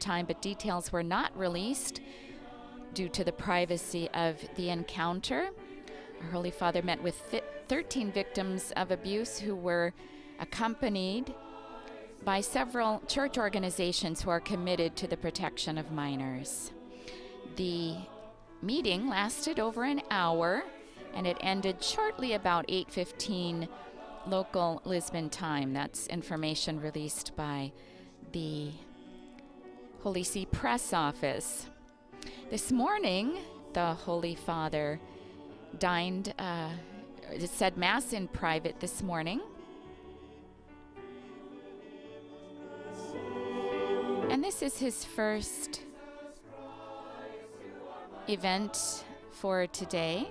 time, but details were not released due to the privacy of the encounter. Our Holy Father met with 13 victims of abuse who were accompanied by several church organizations who are committed to the protection of minors. The meeting lasted over an hour, and it ended shortly about 8:15 local Lisbon time. That's information released by the Holy See Press Office. This morning, the Holy Father said Mass in private this morning. And this is his first event for today.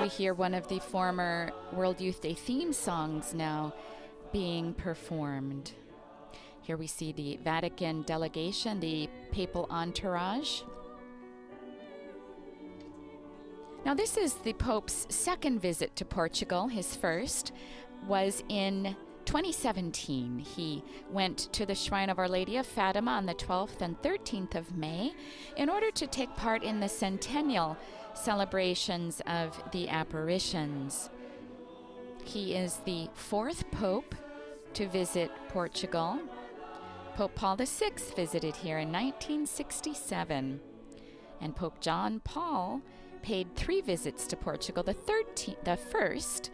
We hear one of the former World Youth Day theme songs now being performed. Here we see the Vatican delegation, the papal entourage. Now this is the Pope's second visit to Portugal. His first was in 2017. He went to the Shrine of Our Lady of Fatima on the 12th and 13th of May in order to take part in the centennial celebrations of the apparitions. He is the fourth Pope to visit Portugal. Pope Paul VI visited here in 1967, and Pope John Paul paid 3 visits to Portugal. The first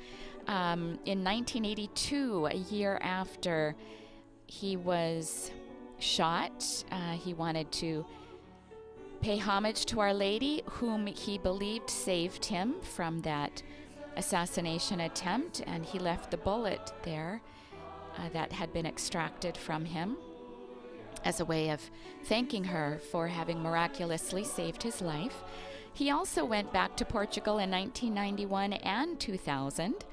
in 1982, a year after he was shot. He wanted to pay homage to Our Lady, whom he believed saved him from that assassination attempt, and he left the bullet there that had been extracted from him as a way of thanking her for having miraculously saved his life. He also went back to Portugal in 1991 and 2000,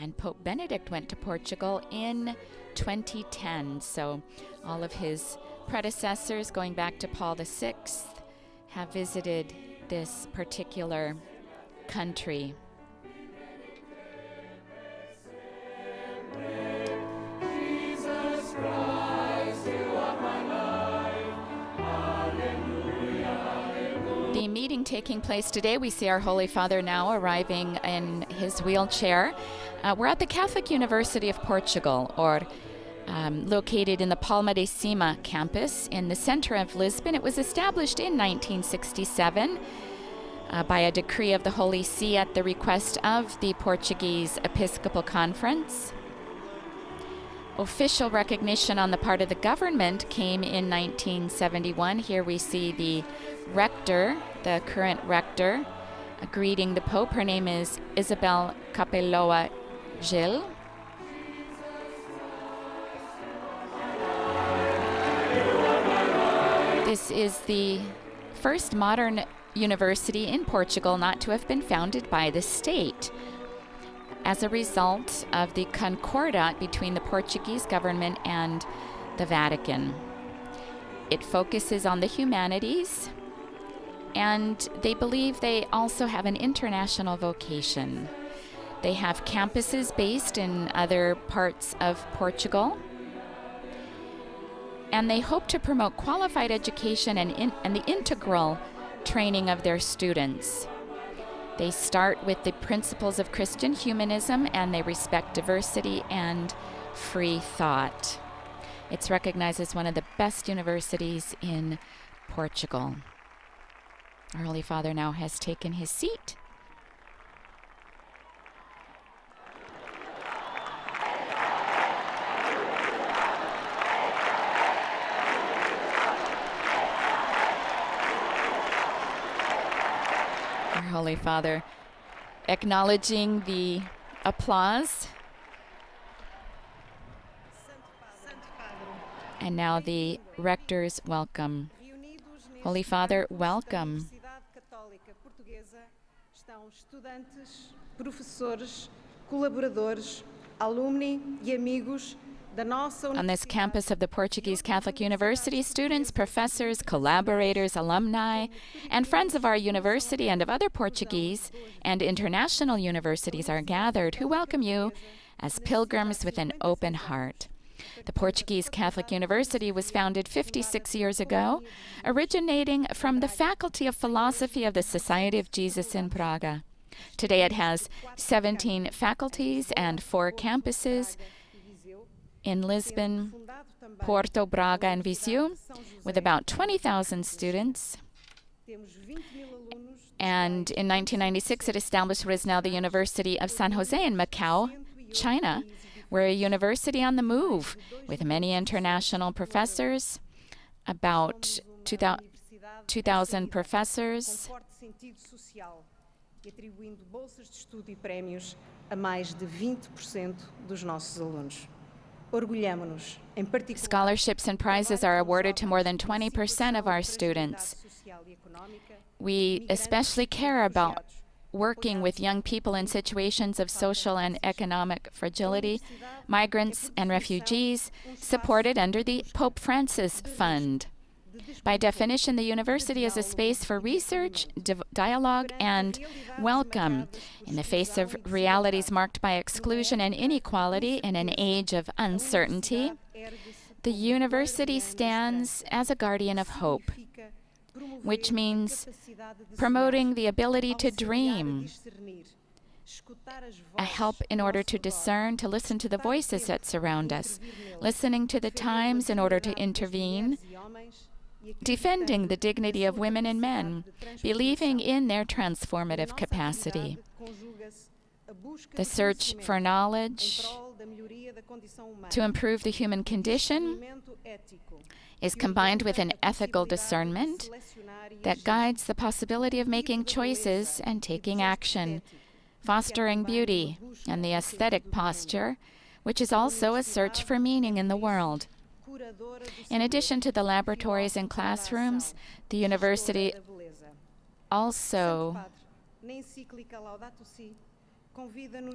and Pope Benedict went to Portugal in 2010. So all of his predecessors, going back to Paul VI, have visited this particular country. The meeting taking place today, we see our Holy Father now arriving in his wheelchair. We're at the Catholic University of Portugal, or located in the Palma de Cima campus in the center of Lisbon. It was established in 1967 by a decree of the Holy See at the request of the Portuguese Episcopal Conference. Official recognition on the part of the government came in 1971. Here we see the rector, the current rector, greeting the Pope. Her name is Isabel Capeloa Gil. This is the first modern university in Portugal not to have been founded by the state, as a result of the concordat between the Portuguese government and the Vatican. It focuses on the humanities, and they believe they also have an international vocation. They have campuses based in other parts of Portugal, and they hope to promote qualified education and the integral training of their students. They start with the principles of Christian humanism, and they respect diversity and free thought. It's recognized as one of the best universities in Portugal. Our Holy Father now has taken his seat. Our Holy Father acknowledging the applause. And now the rector's welcome. Holy Father, welcome. On this campus of the Portuguese Catholic University, students, professors, collaborators, alumni, and friends of our university and of other Portuguese and international universities are gathered, who welcome you as pilgrims with an open heart. The Portuguese Catholic University was founded 56 years ago, originating from the Faculty of Philosophy of the Society of Jesus in Praga. Today it has 17 faculties and 4 campuses in Lisbon, Porto, Braga, and Viseu, with about 20,000 students. And in 1996, it established what is now the University of San Jose in Macau, China. We're a university on the move, with many international professors, about 2,000 professors, atribuindo bolsas de estudo e prémios a mais de 20% dos nossos alunos. Orgulhamo-nos, em particular, scholarships and prizes are awarded to more than 20% of our students. We especially care about working with young people in situations of social and economic fragility, migrants and refugees, supported under the Pope Francis Fund. By definition, the university is a space for research, dialogue, and welcome. In the face of realities marked by exclusion and inequality in an age of uncertainty, the university stands as a guardian of hope, which means promoting the ability to dream, a help in order to discern, to listen to the voices that surround us, listening to the times in order to intervene, defending the dignity of women and men, believing in their transformative capacity. The search for knowledge to improve the human condition is combined with an ethical discernment that guides the possibility of making choices and taking action, fostering beauty and the aesthetic posture, which is also a search for meaning in the world. In addition to the laboratories and classrooms, the university also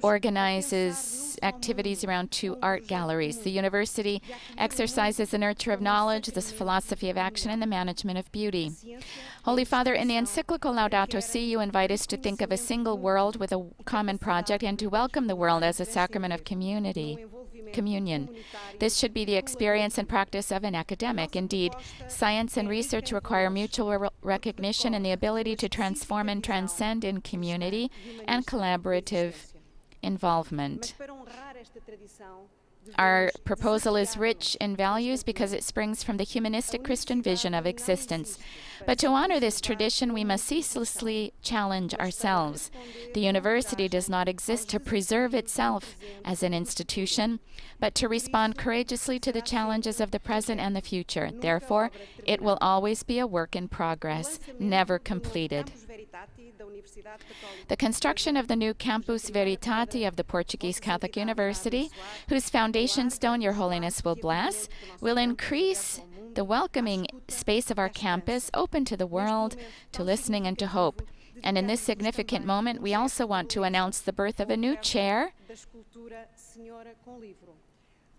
organizes activities around 2 art galleries. The university exercises the nurture of knowledge, the philosophy of action, and the management of beauty. Holy Father, in the encyclical Laudato Si, you invite us to think of a single world with a common project and to welcome the world as a sacrament of communion. This should be the experience and practice of an academic. Indeed, science and research require mutual recognition and the ability to transform and transcend in community and collaborative involvement. Our proposal is rich in values because it springs from the humanistic Christian vision of existence. But to honor this tradition, we must ceaselessly challenge ourselves. The university does not exist to preserve itself as an institution, but to respond courageously to the challenges of the present and the future. Therefore, it will always be a work in progress, never completed. The construction of the new Campus Veritate of the Portuguese Catholic University, whose foundation stone Your Holiness will bless, will increase the welcoming space of our campus, open to the world, to listening and to hope. And in this significant moment, we also want to announce the birth of a new chair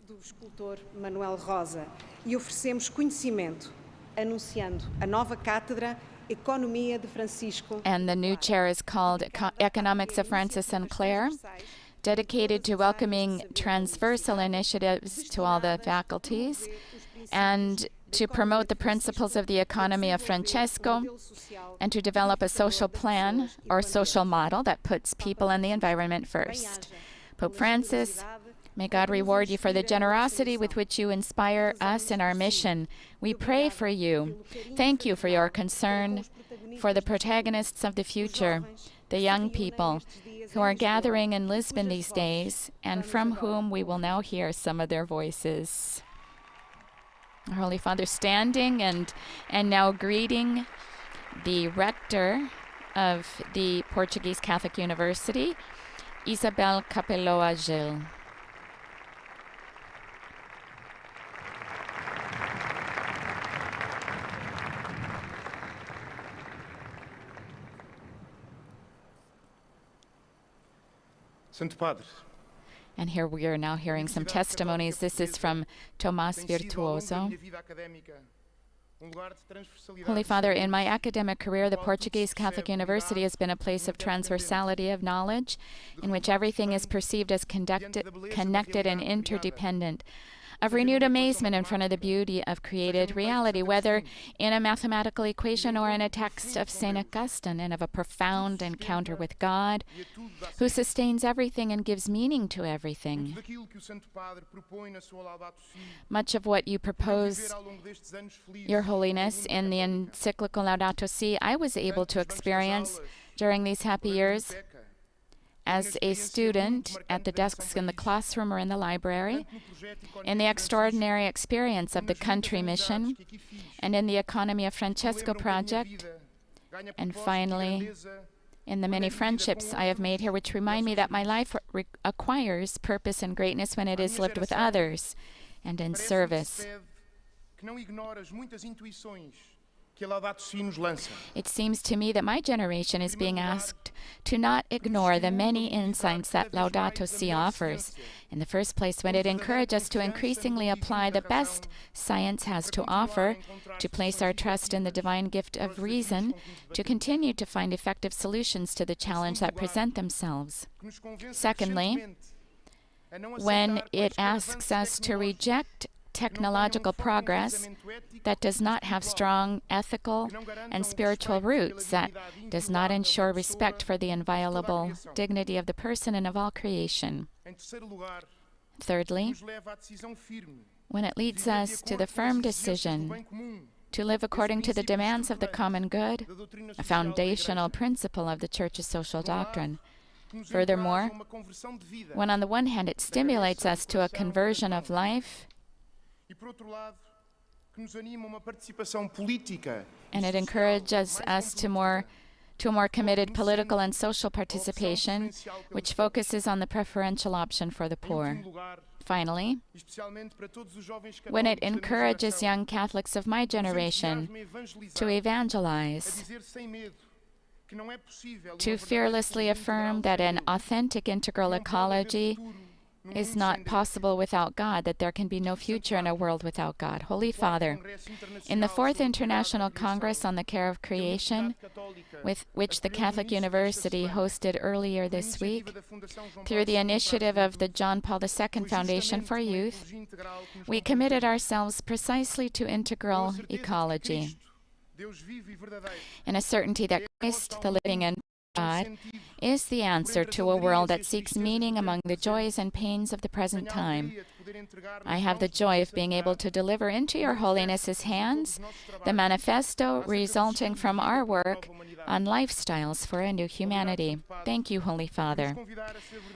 do escultor Manuel Rosa e oferecemos conhecimento anunciando a nova cátedra Economia de Francisco. And the new chair is called Economics of Francis and Clare, dedicated to welcoming transversal initiatives to all the faculties and to promote the principles of the economy of Francesco and to develop a social plan or social model that puts people and the environment first. Pope Francis, may God reward you for the generosity with which you inspire us in our mission. We pray for you. Thank you for your concern for the protagonists of the future, the young people who are gathering in Lisbon these days and from whom we will now hear some of their voices. Our Holy Father standing and now greeting the rector of the Portuguese Catholic University, Isabel Capeloa Gil. Santo Padre. And here we are now hearing some testimonies. This is from Tomás Virtuoso. Holy Father, in my academic career, the Portuguese Catholic University has been a place of transversality of knowledge, in which everything is perceived as connected and interdependent, of renewed amazement in front of the beauty of created reality, whether in a mathematical equation or in a text of St. Augustine, and of a profound encounter with God, who sustains everything and gives meaning to everything. Much of what you propose, Your Holiness, in the encyclical Laudato Si, I was able to experience during these happy years as a student at the desks in the classroom or in the library, in the extraordinary experience of the country mission, and in the Economy of Francesco project, and finally, in the many friendships I have made here, which remind me that my life acquires purpose and greatness when it is lived with others and in service. It seems to me that my generation is being asked to not ignore the many insights that Laudato Si offers. In the first place, when it encourages us to increasingly apply the best science has to offer, to place our trust in the divine gift of reason, to continue to find effective solutions to the challenge that present themselves. Secondly, when it asks us to reject technological progress that does not have strong ethical and spiritual roots, that does not ensure respect for the inviolable dignity of the person and of all creation. Thirdly, when it leads us to the firm decision to live according to the demands of the common good, a foundational principle of the Church's social doctrine. Furthermore, when on the one hand it stimulates us to a conversion of life, and it encourages us to a more committed political and social participation, which focuses on the preferential option for the poor. Finally, when it encourages young Catholics of my generation to evangelize, to fearlessly affirm that an authentic integral ecology is not possible without God, that there can be no future in a world without God. Holy Father, in the 4th International Congress on the Care of Creation, with which the Catholic University hosted earlier this week, through the initiative of the John Paul II Foundation for Youth, we committed ourselves precisely to integral ecology, in a certainty that Christ, the living and God, is the answer to a world that seeks meaning among the joys and pains of the present time. I have the joy of being able to deliver into Your Holiness's hands the manifesto resulting from our work on lifestyles for a new humanity. Thank you, Holy Father,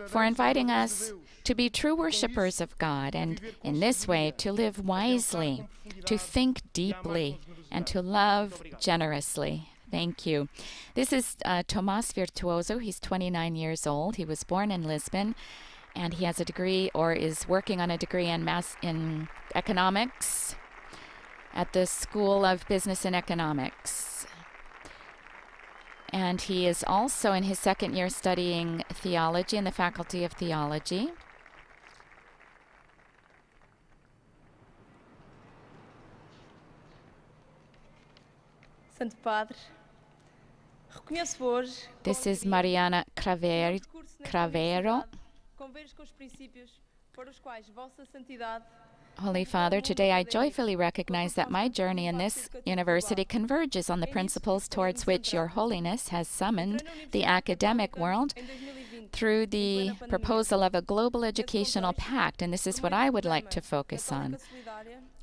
for inviting us to be true worshippers of God, and in this way to live wisely, to think deeply, and to love generously. Thank you. This is Tomás Virtuoso. He's 29 years old. He was born in Lisbon, and he has a degree, or is working on a degree in economics at the School of Business and Economics. And he is also in his second year studying theology in the Faculty of Theology. Santo Padre, reconheço hoje. This is Mariana Cravero. Converge com os princípios para os quais Vossa Santidade. Holy Father, today I joyfully recognize that my journey in this university converges on the principles towards which Your Holiness has summoned the academic world through the proposal of a global educational pact, and this is what I would like to focus on.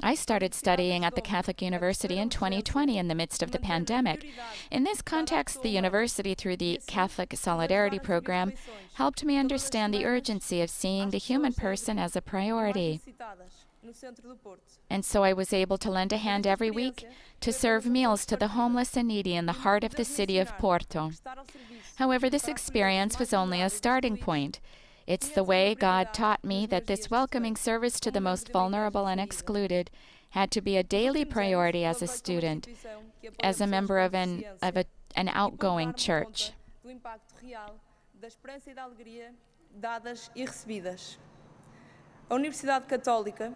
I started studying at the Catholic University in 2020 in the midst of the pandemic. In this context, the university, through the Catholic Solidarity Program, helped me understand the urgency of seeing the human person as a priority. And so I was able to lend a hand every week to serve meals to the homeless and needy in the heart of the city of Porto. However, this experience was only a starting point. It's the way God taught me that this welcoming service to the most vulnerable and excluded had to be a daily priority as a student, as a member of an outgoing church. A Universidade Católica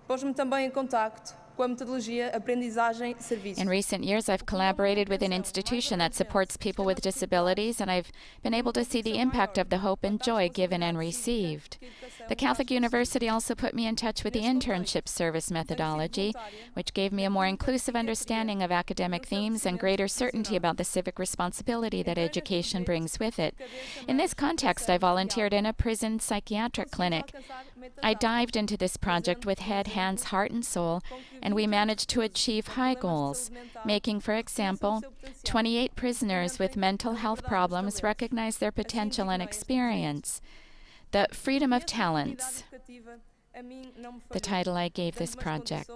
pôs-me também em contacto com a metodologia aprendizagem-serviço. In recent years, I've collaborated with an institution that supports people with disabilities, and I've been able to see the impact of the hope and joy given and received. The Catholic University also put me in touch with the internship service methodology, which gave me a more inclusive understanding of academic themes and greater certainty about the civic responsibility that education brings with it. In this context, I volunteered in a prison psychiatric clinic. I dived into this project with head, hands, heart, and soul, and we managed to achieve high goals, making, for example, 28 prisoners with mental health problems recognize their potential and experience. The Freedom of Talents, the title I gave this project.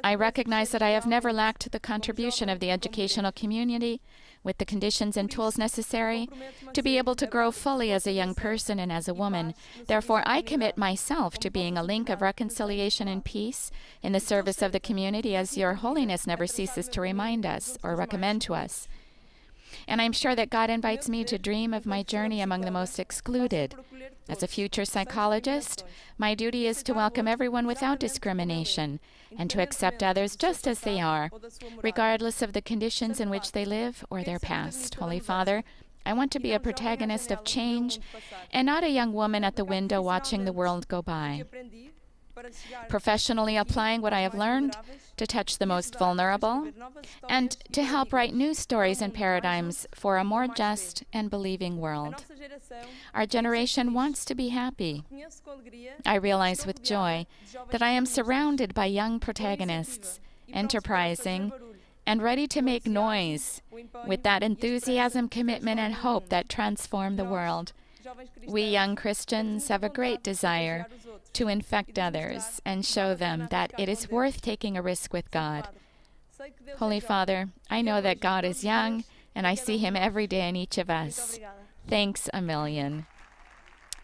I recognize that I have never lacked the contribution of the educational community with the conditions and tools necessary to be able to grow fully as a young person and as a woman. Therefore, I commit myself to being a link of reconciliation and peace in the service of the community, as Your Holiness never ceases to remind us or recommend to us. And I'm sure that God invites me to dream of my journey among the most excluded. As a future psychologist, my duty is to welcome everyone without discrimination and to accept others just as they are, regardless of the conditions in which they live or their past. Holy Father, I want to be a protagonist of change and not a young woman at the window watching the world go by. Professionally applying what I have learned to touch the most vulnerable and to help write new stories and paradigms for a more just and believing world. Our generation wants to be happy. I realize with joy that I am surrounded by young protagonists, enterprising, and ready to make noise with that enthusiasm, commitment, and hope that transform the world. We young Christians have a great desire to infect others and show them that it is worth taking a risk with God. Holy Father, I know that God is young, and I see Him every day in each of us. Thanks a million.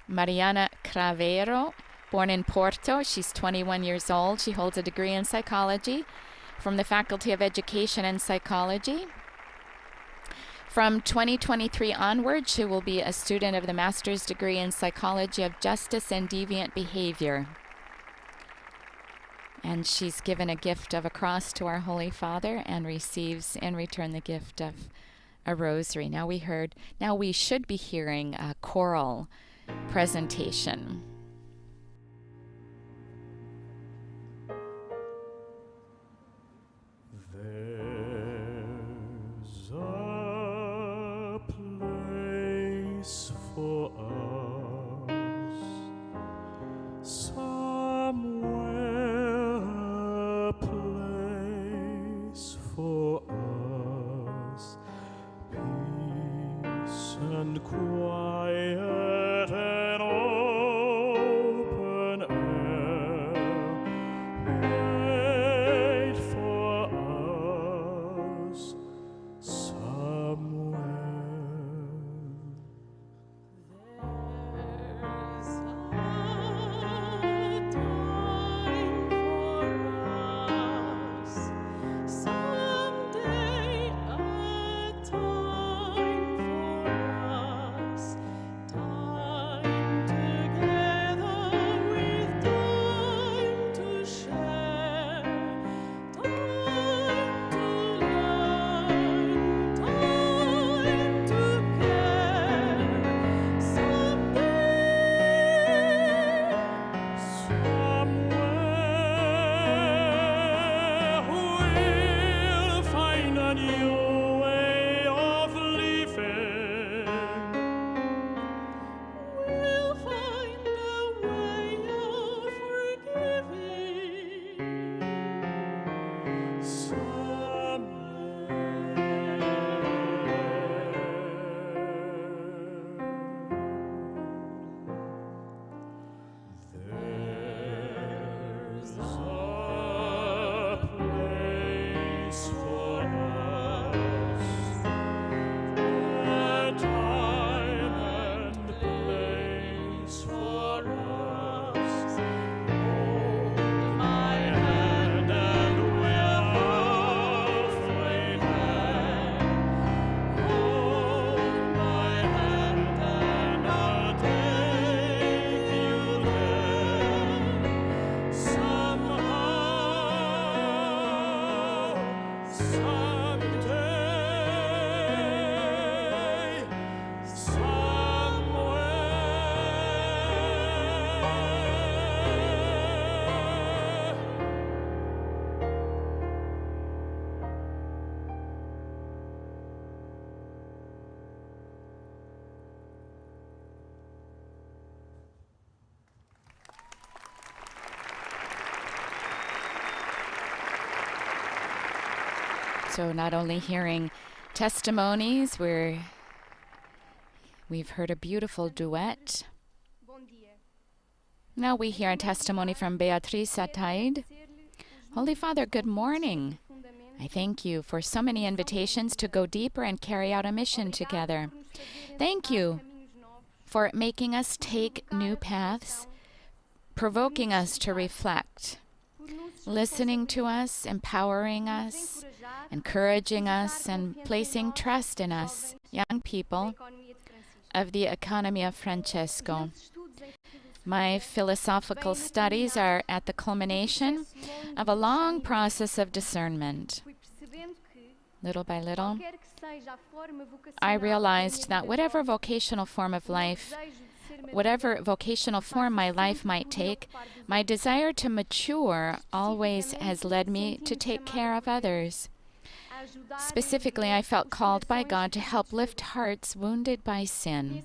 Mariana Cravero, born in Porto, she's 21 years old. She holds a degree in psychology from the Faculty of Education and Psychology. From 2023 onward, she will be a student of the Master's degree in Psychology of Justice and Deviant Behavior. And she's given a gift of a cross to our Holy Father and receives in return the gift of a rosary. Now we should be hearing a choral presentation. For us, somewhere a place for us, peace and quiet and open air, wait for us somewhere. Someday a time for us. So not only hearing testimonies, we've heard a beautiful duet. Now we hear a testimony from Beatriz Ataide. Holy Father, good morning. I thank you for so many invitations to go deeper and carry out a mission together. Thank you for making us take new paths, provoking us to reflect, listening to us, empowering us, encouraging us, and placing trust in us, young people of the Economy of Francesco. My philosophical studies are at the culmination of a long process of discernment. Little by little, I realized that whatever vocational form my life might take, my desire to mature always has led me to take care of others. Specifically, I felt called by God to help lift hearts wounded by sin.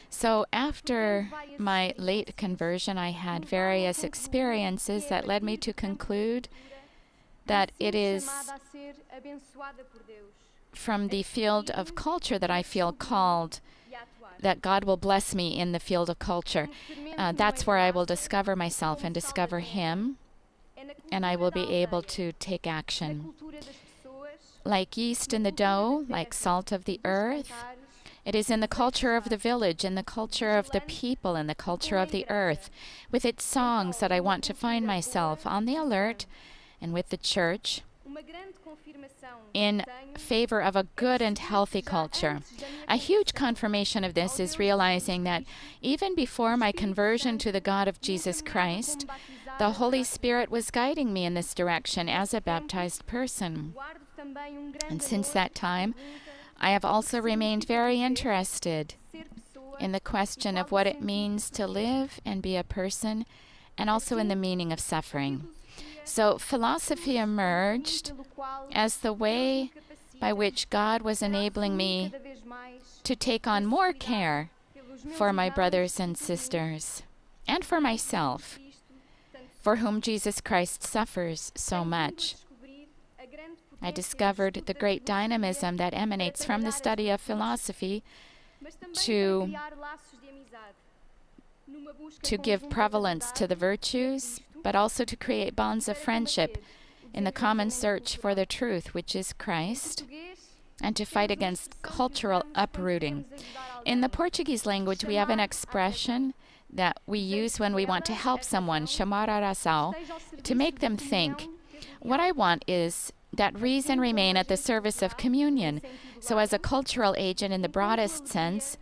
So after my late conversion, I had various experiences that led me to conclude that it is from the field of culture that I feel called, that God will bless me in the field of culture. That's where I will discover myself and discover Him, and I will be able to take action. Like yeast in the dough, like salt of the earth, it is in the culture of the village, in the culture of the people, in the culture of the earth, with its songs that I want to find myself on the alert, and with the church in favor of a good and healthy culture. A huge confirmation of this is realizing that even before my conversion to the God of Jesus Christ, the Holy Spirit was guiding me in this direction as a baptized person. And since that time, I have also remained very interested in the question of what it means to live and be a person, and also in the meaning of suffering. So philosophy emerged as the way by which God was enabling me to take on more care for my brothers and sisters, and for myself, for whom Jesus Christ suffers so much. I discovered the great dynamism that emanates from the study of philosophy to give prevalence to the virtues, but also to create bonds of friendship in the common search for the truth, which is Christ, and to fight against cultural uprooting. In the Portuguese language, we have an expression that we use when we want to help someone, chamar a razão, to make them think. What I want is that reason remain at the service of communion. So as a cultural agent in the broadest sense,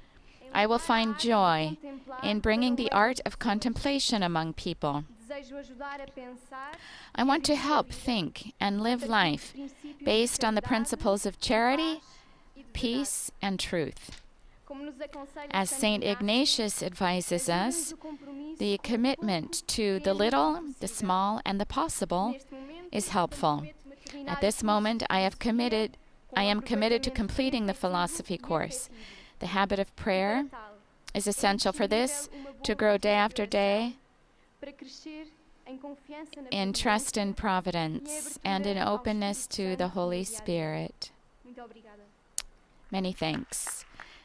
I will find joy in bringing the art of contemplation among people. I want to help think and live life based on the principles of charity, peace, and truth. As St. Ignatius advises us, the commitment to the little, the small, and the possible is helpful. At this moment, I am committed to completing the philosophy course. The habit of prayer is essential for this, to grow day after day in trust in providence and in openness to the Holy Spirit. Many thanks.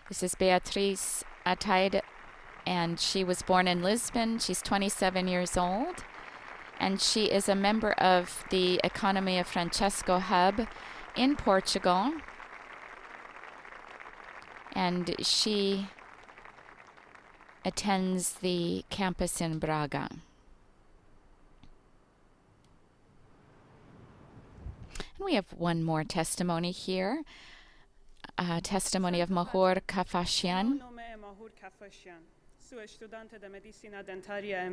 This is Beatriz Ataide, and she was born in Lisbon. She's 27 years old, and she is a member of the Economy of Francesco Hub in Portugal, and she attends the campus in Braga. And we have one more testimony here, a testimony of Mahur Kafashian.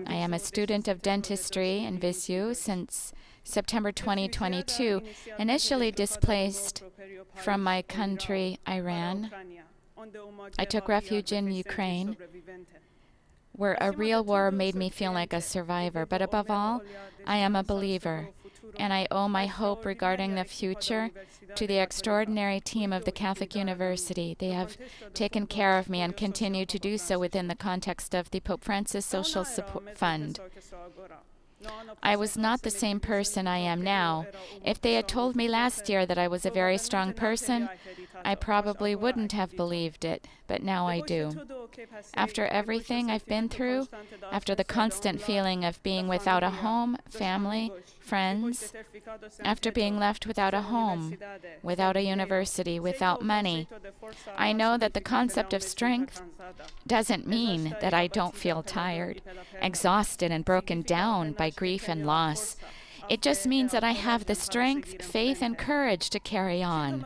I am a student of dentistry in Viseu since September 2022, initially displaced from my country, Iran. I took refuge in Ukraine, where a real war made me feel like a survivor. But above all, I am a believer, and I owe my hope regarding the future to the extraordinary team of the Catholic University. They have taken care of me and continue to do so within the context of the Pope Francis Social Support Fund. I was not the same person I am now. If they had told me last year that I was a very strong person, I probably wouldn't have believed it, but now I do. After everything I've been through, after the constant feeling of being without a home, family, friends, after being left without a home, without a university, without money, I know that the concept of strength doesn't mean that I don't feel tired, exhausted, and broken down by grief and loss. It just means that I have the strength, faith, and courage to carry on.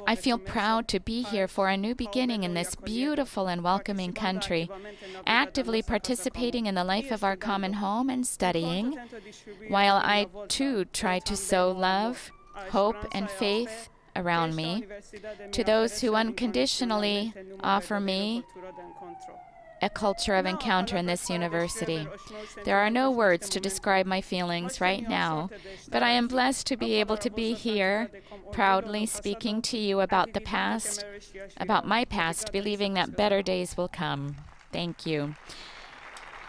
I feel proud to be here for a new beginning in this beautiful and welcoming country, actively participating in the life of our common home and studying, while I too try to sow love, hope, and faith around me to those who unconditionally offer me a culture of encounter in this university. There are no words to describe my feelings right now, but I am blessed to be able to be here, proudly speaking to you about the past, about my past, believing that better days will come. Thank you.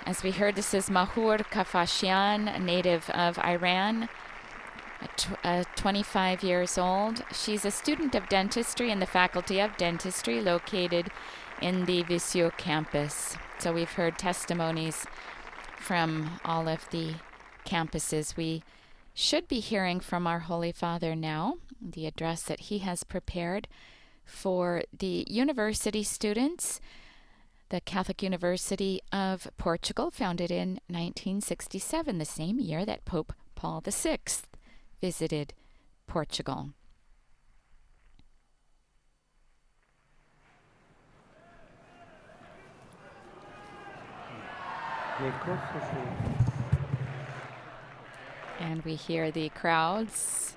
As we heard, this is Mahur Kafashian, a native of Iran, 25 years old. She's a student of dentistry in the Faculty of Dentistry located in the Visio campus. So we've heard testimonies from all of the campuses. We should be hearing from our Holy Father now, the address that he has prepared for the university students, the Catholic University of Portugal, founded in 1967, the same year that Pope Paul VI visited Portugal. And we hear the crowds.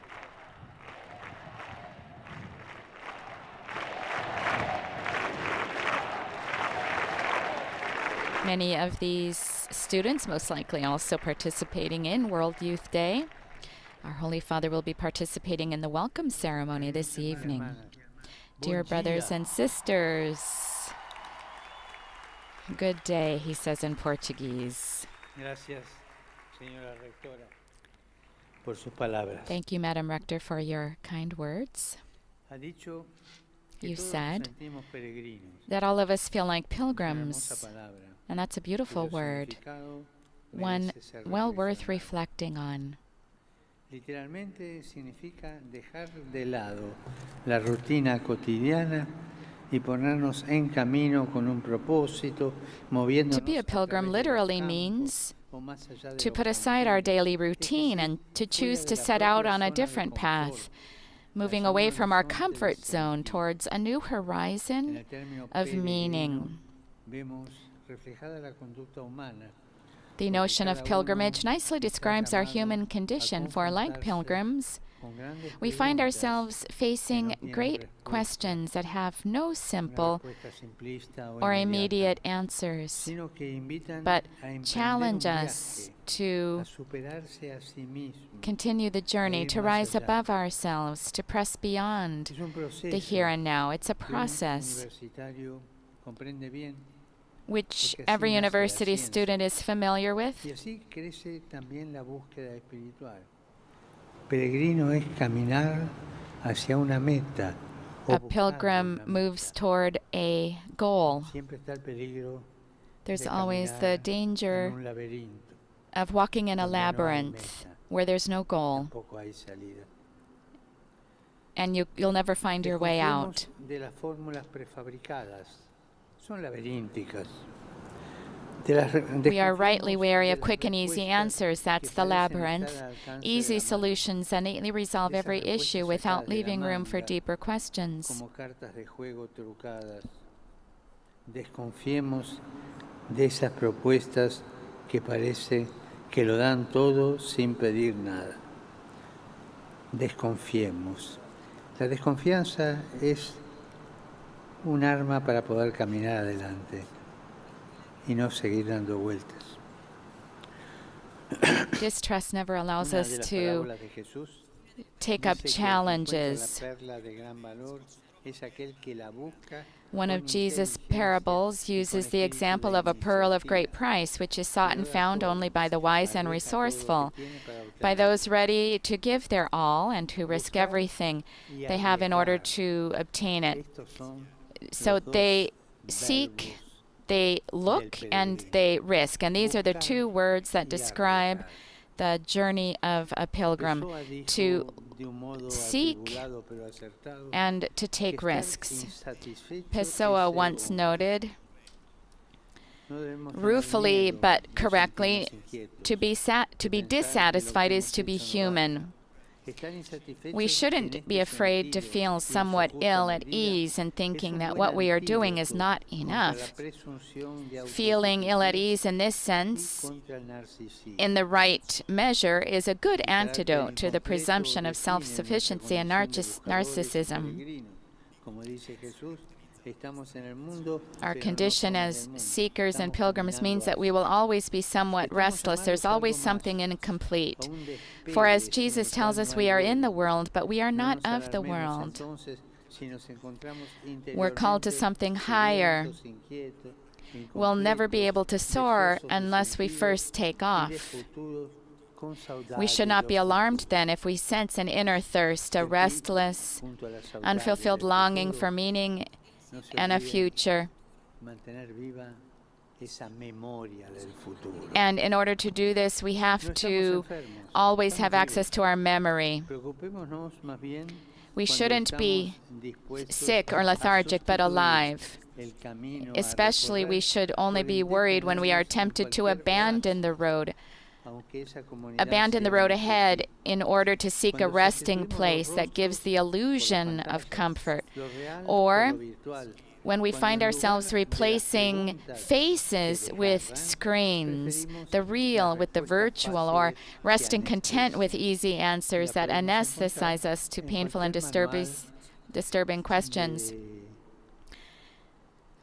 Many of these students most likely also participating in World Youth Day. Our Holy Father will be participating in the welcome ceremony this evening. Dear brothers and sisters, good day, he says in Portuguese. Gracias, señora rectora, por sus palabras. Thank you, Madam Rector, for your kind words. Ha dicho que You todos said sentimos peregrinos. that all of us feel like Una hermosa pilgrims, palabra, and that's a beautiful cuyo word, significado one merece ser well worth reflexionado. reflecting on. Literalmente significa dejar de lado la rutina cotidiana y ponernos en camino con un propósito, moviéndonos To be a pilgrim literally means to put aside our daily routine and to choose to set out on a different path, moving away from our comfort zone towards a new horizon of meaning. Vemos reflejada la conducta humana. The notion of pilgrimage nicely describes our human condition, for like pilgrims, we find ourselves facing great questions that have no simple or immediate answers, but challenge us to continue the journey, to rise above ourselves, to press beyond the here and now. It's a process which every university student is familiar with. Y así crece también la búsqueda espiritual. Peregrino es caminar hacia una meta. A pilgrim moves toward a goal. Siempre está el peligro There's always the danger en un laberinto. of walking in a labyrinth where there's no goal, Tampoco hay salida. and you'll never find your way out. Desconfiemos de las fórmulas prefabricadas. Son laberínticas. De las We are rightly desconfiemos wary de of las quick and easy respuestas answers. That's que the parecen labyrinth. estar al alcance de Easy la mano. solutions that neatly resolve Esas every respuestas issue sacadas without de la leaving room for manga, deeper questions. Como cartas de juego trucadas. Desconfiemos de esas propuestas que parece que lo dan todo sin pedir nada. Desconfiemos. La desconfianza es un arma para poder caminar adelante y no seguir dando vueltas. Distrust never allows Una us de las to parábolas de Jesús take up dice que encuentra challenges. la perla de gran valor es aquel que la busca. One of Jesus' parables uses the example of a pearl of great price, which is sought and found only by the wise and resourceful, by those ready to give their all and who risk everything they have in order to obtain it. So they seek, they look, and they risk. And these are the two words that describe the journey of a pilgrim: to seek and to take risks. Pessoa once noted, ruefully but correctly, to be dissatisfied is to be human. We shouldn't be afraid to feel somewhat ill at ease in thinking that what we are doing is not enough. Feeling ill at ease in this sense, in the right measure, is a good antidote to the presumption of self-sufficiency and narcissism. Our condition as seekers and pilgrims means that we will always be somewhat restless. There's always something incomplete. For as Jesus tells us, we are in the world, but we are not of the world. We're called to something higher. We'll never be able to soar unless we first take off. We should not be alarmed then if we sense an inner thirst, a restless, unfulfilled longing for meaning and a future. And in order to do this, we have to always have access to our memory. We shouldn't be sick or lethargic, but alive. Especially, we should only be worried when we are tempted to abandon the road ahead in order to seek a resting place that gives the illusion of comfort, or when we find ourselves replacing faces with screens, the real with the virtual, or resting content with easy answers that anesthetize us to painful and disturbing questions.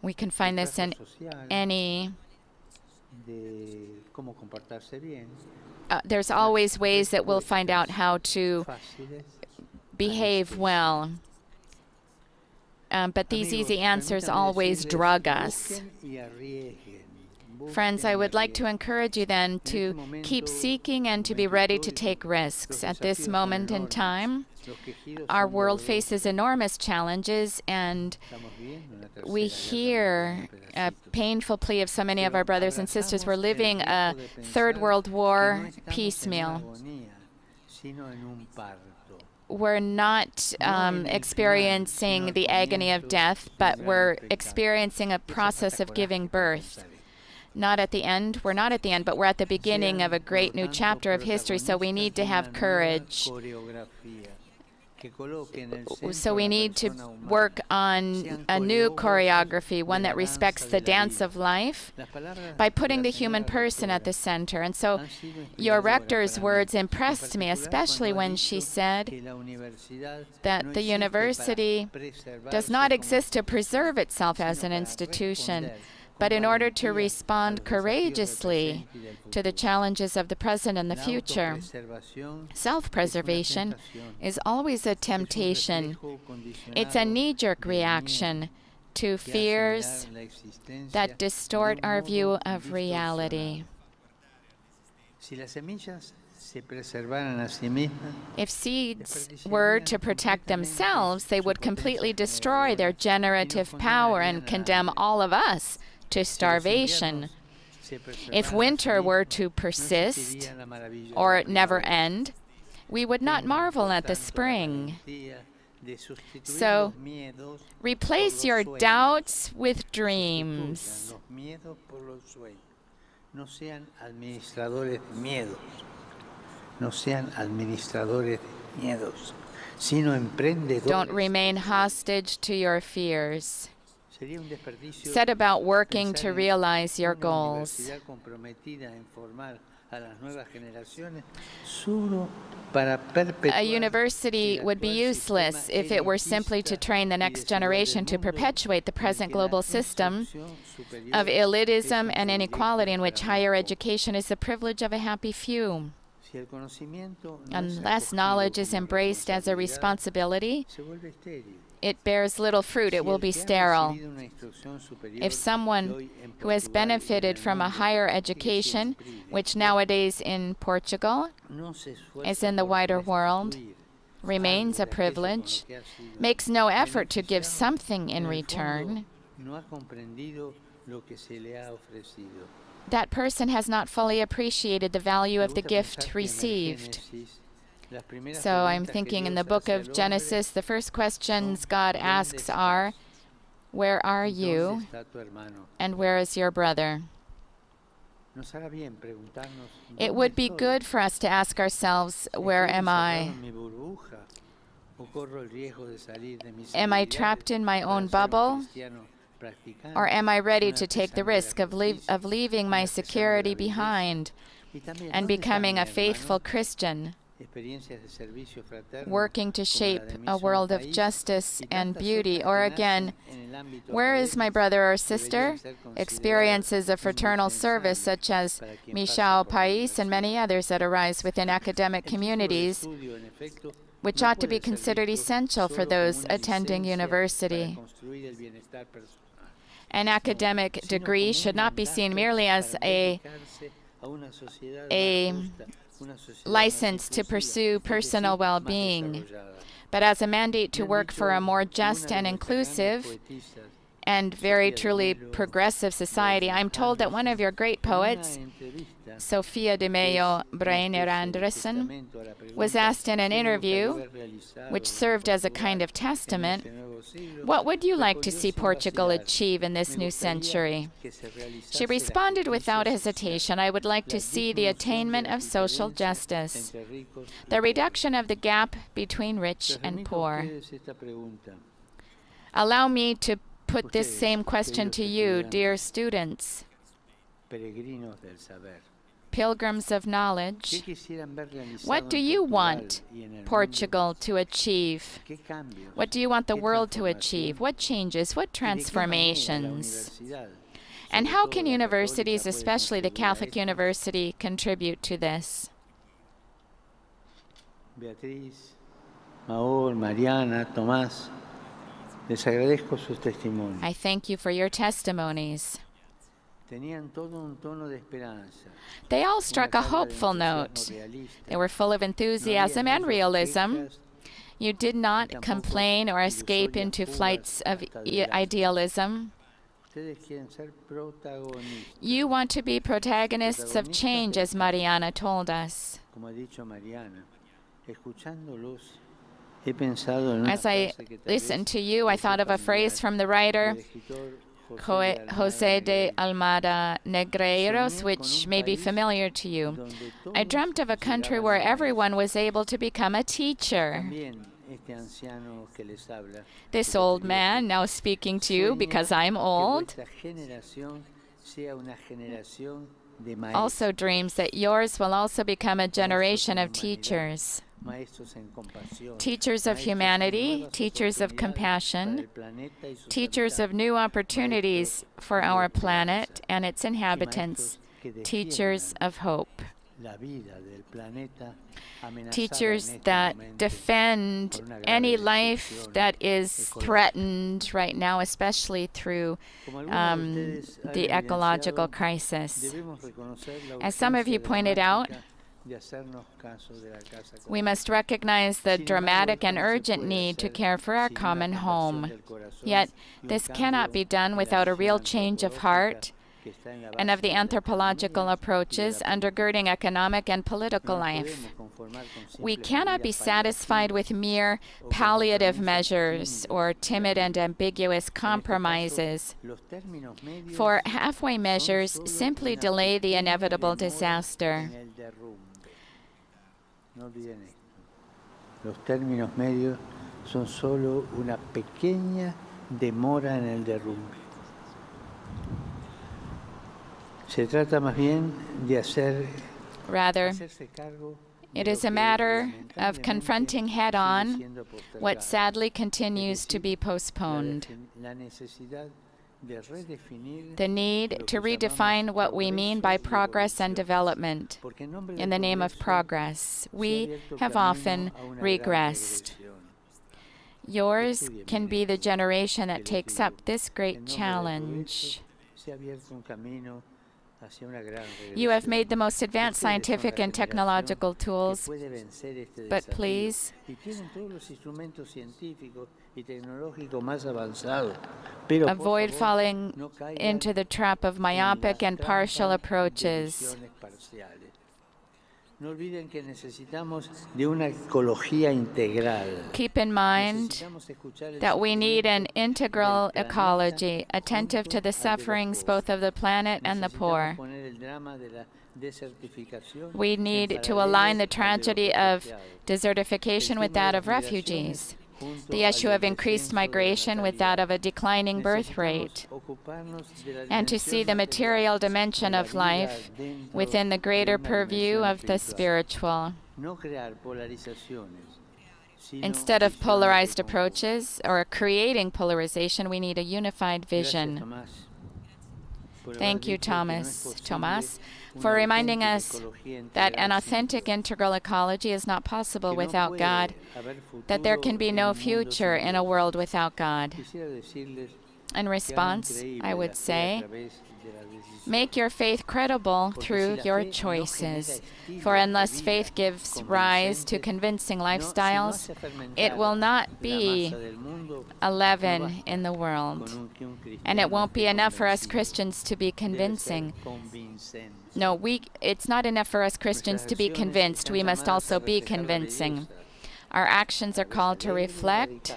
We can find this in any... there's always ways that we'll find out how to behave well. But these easy answers always drug us. Friends, I would like to encourage you then to keep seeking and to be ready to take risks. At this moment in time, our world faces enormous challenges, and we hear a painful plea of so many of our brothers and sisters. We're living a Third World War piecemeal. We're not experiencing the agony of death, but we're experiencing a process of giving birth. Not at the end, we're not at the end, but we're at the beginning of a great new chapter of history, so we need to have courage. So we need to work on a new choreography, one that respects the dance of life by putting the human person at the center. And so your rector's words impressed me, especially when she said that the university does not exist to preserve itself as an institution, but in order to respond courageously to the challenges of the present and the future. Self-preservation is always a temptation. It's a knee-jerk reaction to fears that distort our view of reality. If seeds were to protect themselves, they would completely destroy their generative power and condemn all of us to starvation. If winter were to persist or never end, we would not marvel at the spring. So, replace your doubts with dreams. Don't remain hostage to your fears. Set about working to realize your goals. A university would be useless if it were simply to train the next generation to perpetuate the present global system of elitism and inequality in which higher education is the privilege of a happy few. Unless knowledge is embraced as a responsibility, it bears little fruit, it will be sterile. If someone who has benefited from a higher education, which nowadays in Portugal, as in the wider world, remains a privilege, makes no effort to give something in return, that person has not fully appreciated the value of the gift received. So I'm thinking in the book of Genesis, the first questions God asks are, where are you and where is your brother? It would be good for us to ask ourselves, where am I? Am I trapped in my own bubble? Or am I ready to take the risk of leaving my security behind and becoming a faithful Christian, working to shape a world of justice and beauty? Or again, where is my brother or sister? Experiences of fraternal service such as Mishao Pais and many others that arise within academic communities, which ought to be considered essential for those attending university. An academic degree should not be seen merely as a license to pursue personal well-being, but as a mandate to work for a more just and inclusive and very truly progressive society. I'm told that one of your great poets, Sofia de Mello Breiner Andersen, was asked in an interview, which served as a kind of testament, what would you like to see Portugal achieve in this new century? She responded without hesitation, I would like to see the attainment of social justice, the reduction of the gap between rich and poor. Allow me to put this same question to you, dear students, pilgrims of knowledge. What do you want Portugal to achieve? What do you want the world to achieve? What changes? What transformations? And how can universities, especially the Catholic University, contribute to this? Beatriz, Maur, Mariana, Tomás, les agradezco sus testimonios. I thank you for your testimonies. They all struck a hopeful note. They were full of enthusiasm and realism. You did not complain or escape into flights of idealism. You want to be protagonists of change, as Mariana told us. As I listened to you, I thought of a phrase from the writer José de Almada Negreiros, which may be familiar to you. I dreamt of a country where everyone was able to become a teacher. This old man, now speaking to you because I'm old, also dreams that yours will also become a generation of teachers. Teachers of humanity, teachers of compassion, teachers of new opportunities for our planet and its inhabitants, teachers of hope. Teachers that defend any life that is threatened right now, especially through the ecological crisis. As some of you pointed out, we must recognize the dramatic and urgent need to care for our common home. Yet, this cannot be done without a real change of heart and of the anthropological approaches undergirding economic and political life. We cannot be satisfied with mere palliative measures or timid and ambiguous compromises, for halfway measures simply delay the inevitable disaster. No olviden esto. Los términos medios son solo una pequeña demora en el derrumbe. Se trata más bien de hacerse cargo. It is a matter of confronting head-on what sadly continues to be postponed. The need to redefine what we mean by progress and development. In the name of progress, we have often regressed. Yours can be the generation that takes up this great challenge. You have made the most advanced scientific and technological tools, but please, avoid falling into the trap of myopic and partial approaches. Keep in mind that we need an integral ecology, attentive to the sufferings both of the planet and the poor. We need to align the tragedy of desertification with that of refugees, the issue of increased migration with that of a declining birth rate, and to see the material dimension of life within the greater purview of the spiritual. Instead of polarized approaches or creating polarization, we need a unified vision. Thank you, Thomas, for reminding us that an authentic integral ecology is not possible without God, that there can be no future in a world without God. In response, I would say, make your faith credible through your choices. For unless faith gives rise to convincing lifestyles, it will not be a leaven in the world. And it won't be enough for us Christians to be convincing. No, it's not enough for us Christians to be convinced. We must also be convincing. Our actions are called to reflect,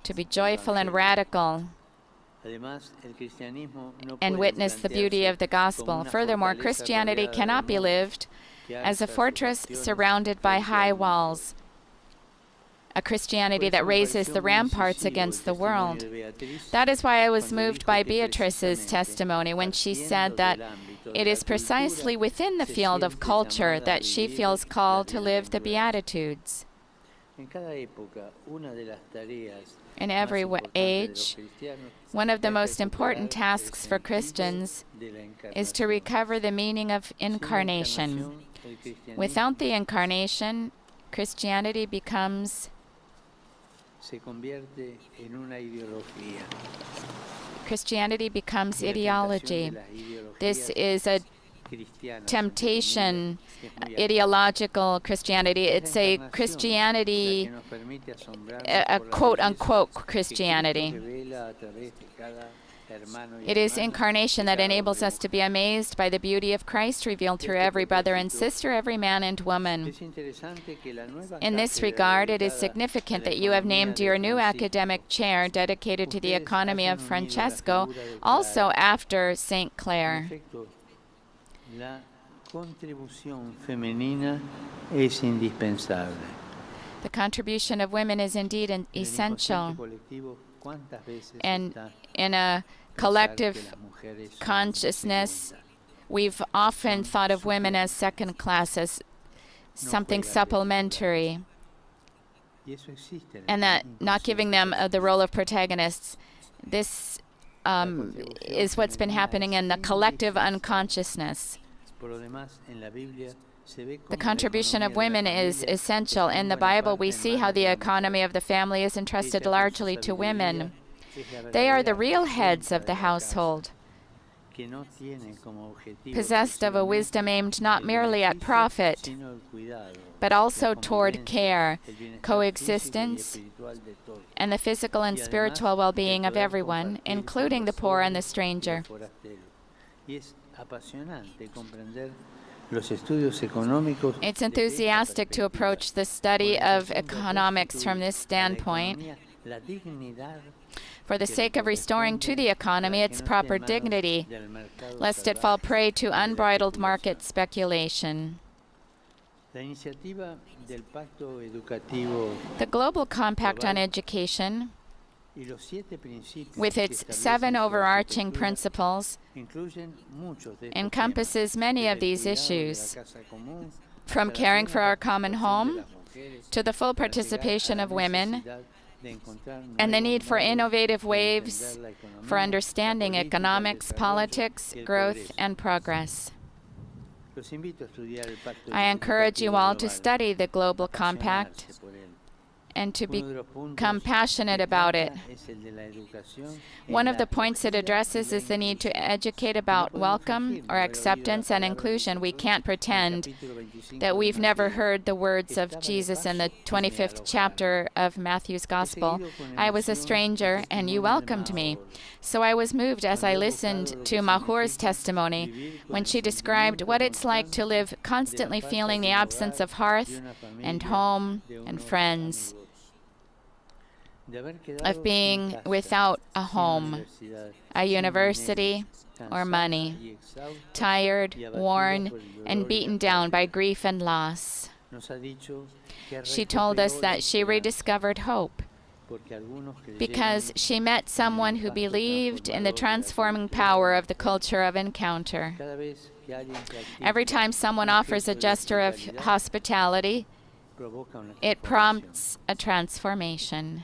to be joyful and radical, and witness the beauty of the gospel. Furthermore, Christianity cannot be lived as a fortress surrounded by high walls, a Christianity that raises the ramparts against the world. That is why I was moved by Beatrice's testimony when she said that it is precisely within the field of culture that she feels called to live the Beatitudes. In every age, one of the most important tasks for Christians is to recover the meaning of incarnation. Without the incarnation, Christianity becomes ideology. This is a temptation, ideological Christianity. It's a Christianity, a quote-unquote Christianity. It is incarnation that enables us to be amazed by the beauty of Christ revealed through every brother and sister, every man and woman. In this regard, it is significant that you have named your new academic chair dedicated to the economy of Francesco, also after St. Clare. La contribución femenina es indispensable. The contribution of women is indeed essential. And in a collective consciousness, we've often thought of women as second class, as something supplementary, and that not giving them the role of protagonists. This is what's been happening in the collective unconsciousness. The contribution of women is essential. In the Bible, we see how the economy of the family is entrusted largely to women. They are the real heads of the household, possessed of a wisdom aimed not merely at profit, but also toward care, coexistence, and the physical and spiritual well-being of everyone, including the poor and the stranger. It's enthusiastic to approach the study of economics from this standpoint. For the sake of restoring to the economy its proper dignity, lest it fall prey to unbridled market speculation. The Global Compact on Education, with its 7 overarching principles, encompasses many of these issues, from caring for our common home to the full participation of women and the need for innovative ways for understanding economics, politics, growth, and progress. I encourage you all to study the Global Compact and to become passionate about it. One of the points it addresses is the need to educate about welcome or acceptance and inclusion. We can't pretend that we've never heard the words of Jesus in the 25th chapter of Matthew's Gospel. I was a stranger and you welcomed me. So I was moved as I listened to Mahur's testimony when she described what it's like to live constantly feeling the absence of hearth and home and friends, of being without a home, a university, or money, tired, worn, and beaten down by grief and loss. She told us that she rediscovered hope because she met someone who believed in the transforming power of the culture of encounter. Every time someone offers a gesture of hospitality, it prompts a transformation.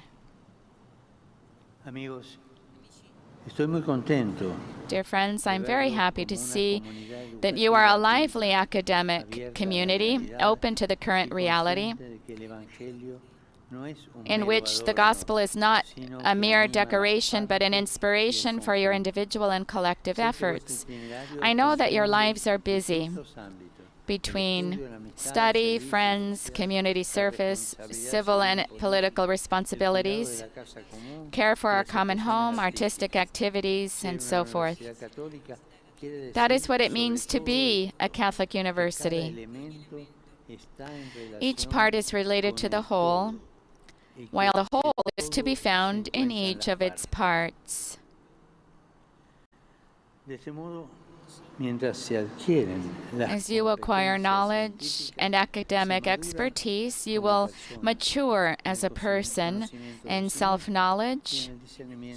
Dear friends, I'm very happy to see that you are a lively academic community, open to the current reality, in which the gospel is not a mere decoration, but an inspiration for your individual and collective efforts. I know that your lives are busy between study, friends, community service, civil and political responsibilities, care for our common home, artistic activities, and so forth. That is what it means to be a Catholic university. Each part is related to the whole, while the whole is to be found in each of its parts. As you acquire knowledge and academic expertise, you will mature as a person in self-knowledge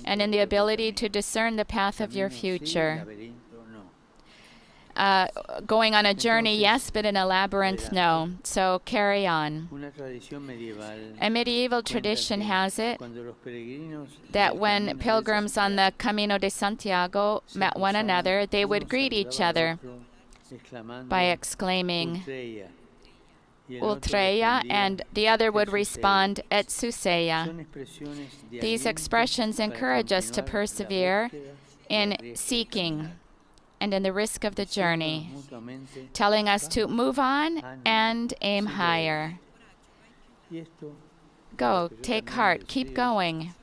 and in the ability to discern the path of your future. Going on a journey, yes, but in a labyrinth, no. So carry on. A medieval tradition has it that when pilgrims on the Camino de Santiago met one another, they would greet each other by exclaiming, Ultreia, and the other would respond, Et Suseia. These expressions encourage us to persevere in seeking and in the risk of the journey, telling us to move on and aim higher. Go, take heart, keep going.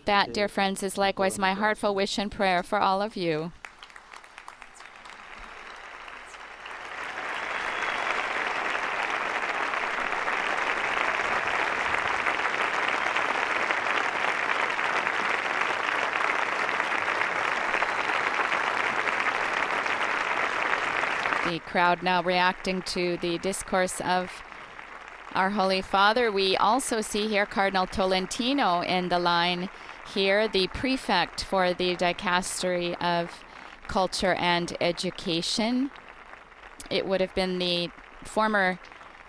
That, dear friends, is likewise my heartfelt wish and prayer for all of you. The crowd now reacting to the discourse of our Holy Father. We also see here Cardinal Tolentino in the line here, the prefect for the Dicastery of Culture and Education. It would have been the former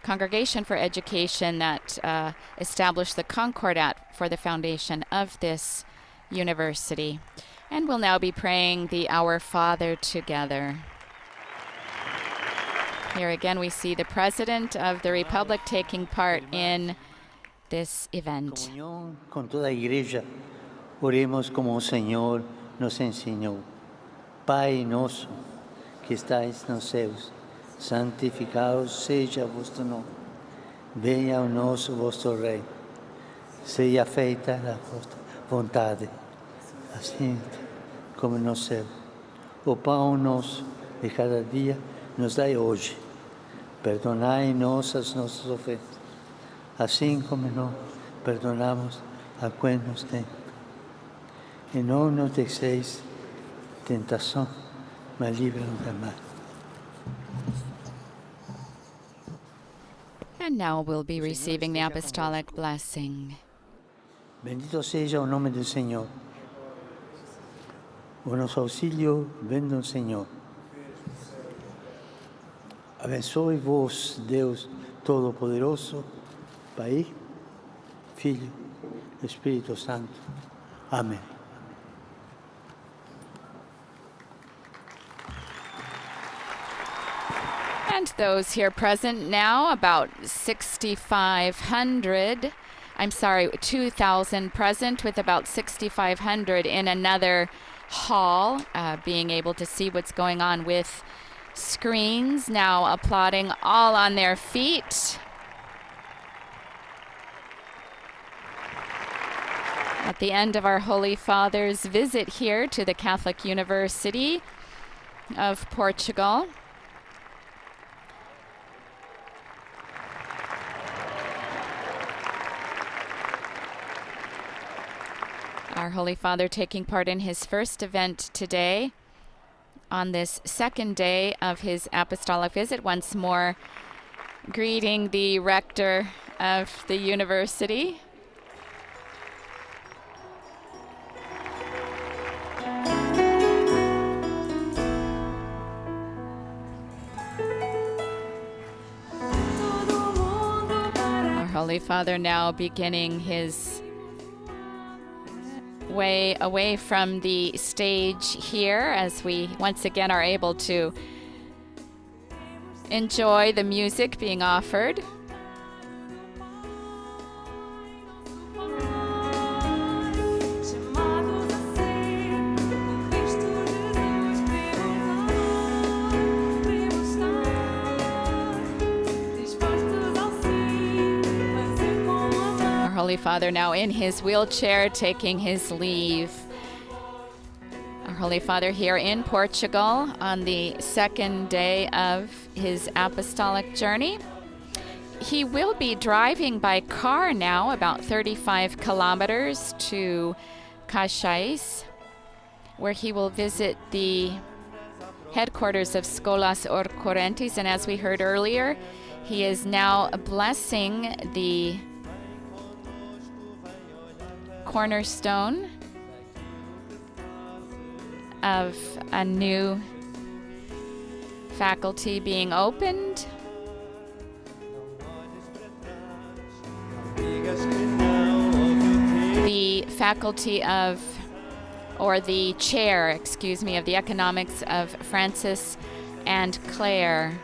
Congregation for Education that established the Concordat for the foundation of this university. And we'll now be praying the Our Father together. Here again we see the President of the Republic taking part in this event. Con toda igreja, oremos como o Senhor nos ensinou. Pai nosso, que estais nos céus, santificado seja vosso nome. Venha o nosso vosso reino. Seja feita a vossa vontade, assim como no céu. O pão nosso de cada dia nos dai hoje. Perdonai-nos as nossas ofensas, assim como nós perdonamos a quem nos tem. E não nos deixeis tentação, mas livra-nos do mal. And now we'll be receiving the apostolic blessing. Bendito seja o nome do Senhor. O nosso auxílio vem do Senhor. Abençoe-vos, Deus Todo-Poderoso, Pai, Filho, Espírito Santo. Amém. And those here present now, about 6,500, 2,000 present, with about 6,500 in another hall, being able to see what's going on with screens, now applauding, all on their feet. At the end of our Holy Father's visit here to the Catholic University of Portugal. Our Holy Father taking part in his first event today on this second day of his apostolic visit, once more greeting the rector of the university. Our Holy Father now beginning his way away from the stage here, as we once again are able to enjoy the music being offered. Holy Father now in his wheelchair taking his leave. Our Holy Father here in Portugal on the second day of his apostolic journey. He will be driving by car now about 35 kilometers to Cascais, where he will visit the headquarters of Scholas Ocorrentes, and as we heard earlier, he is now blessing the cornerstone of a new faculty being opened. The faculty of, or the chair, excuse me, of the economics of Francis and Claire.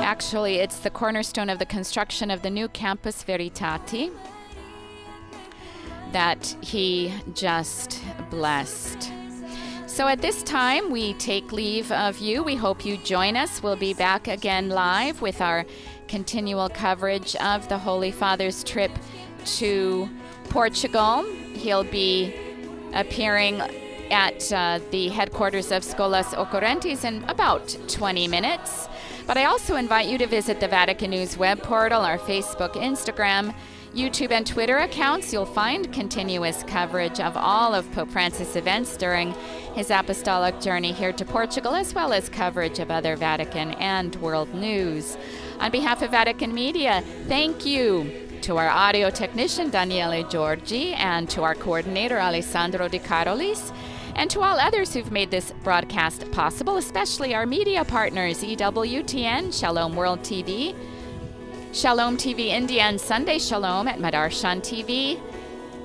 Actually, it's the cornerstone of the construction of the new Campus Veritati that he just blessed. So at this time, we take leave of you. We hope you join us. We'll be back again live with our continual coverage of the Holy Father's trip to Portugal. He'll be appearing at the headquarters of Scholas Ocorrentes in about 20 minutes. But I also invite you to visit the Vatican News web portal, our Facebook, Instagram, YouTube, and Twitter accounts. You'll find continuous coverage of all of Pope Francis' events during his apostolic journey here to Portugal, as well as coverage of other Vatican and world news. On behalf of Vatican Media, thank you to our audio technician, Daniele Giorgi, and to our coordinator, Alessandro Di Carolis, and to all others who've made this broadcast possible, especially our media partners, EWTN, Shalom World TV, Shalom TV India and Sunday Shalom at Madarshan TV,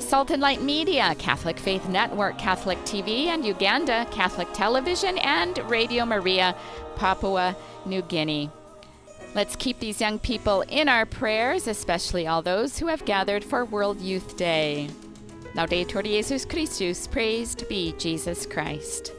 Sultan Light Media, Catholic Faith Network, Catholic TV, and Uganda, Catholic Television, and Radio Maria, Papua New Guinea. Let's keep these young people in our prayers, especially all those who have gathered for World Youth Day. Laudetur Jesus Christus, praised be Jesus Christ.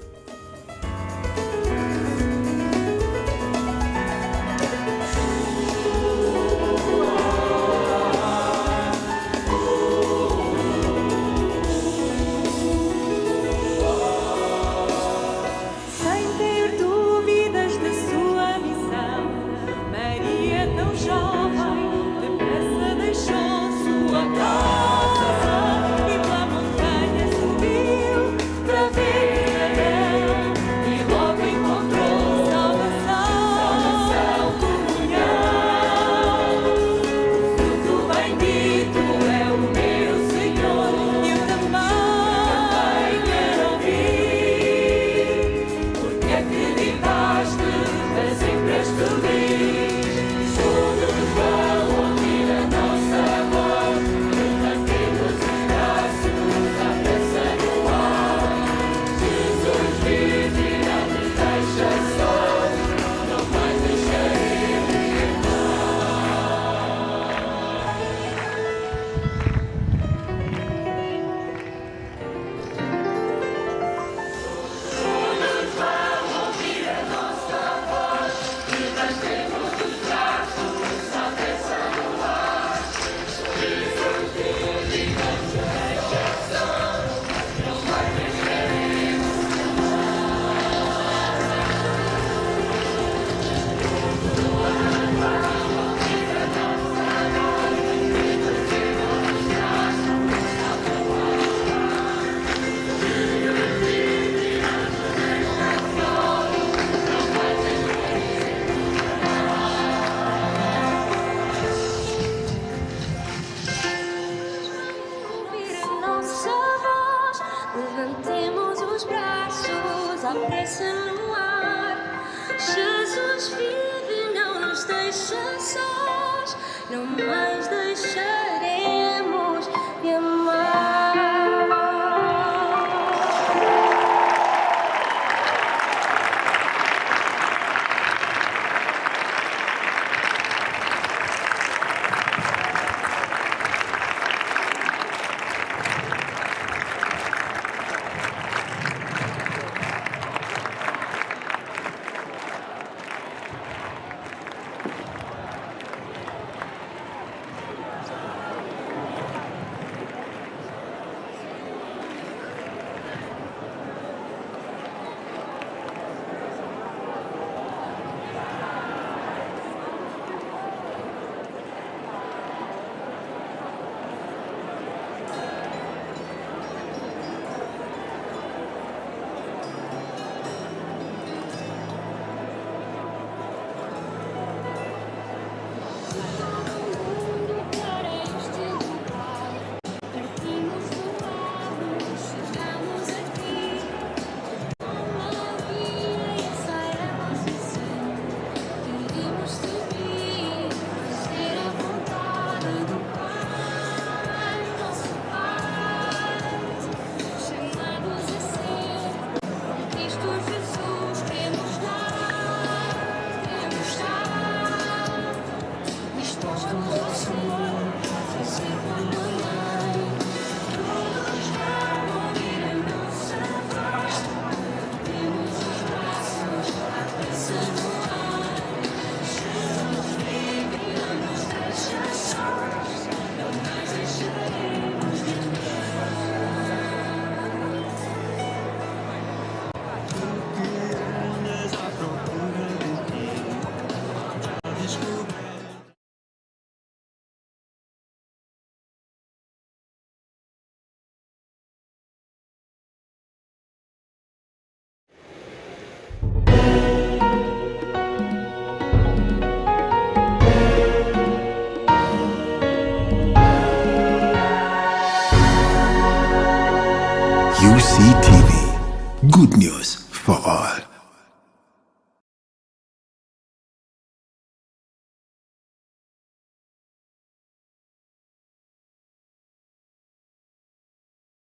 Todos vão ouvir a nossa voz. promessa no ar. Jesus vive, não nos deixa sós, não mais deixaremos de amar. UCTV. Good news for all.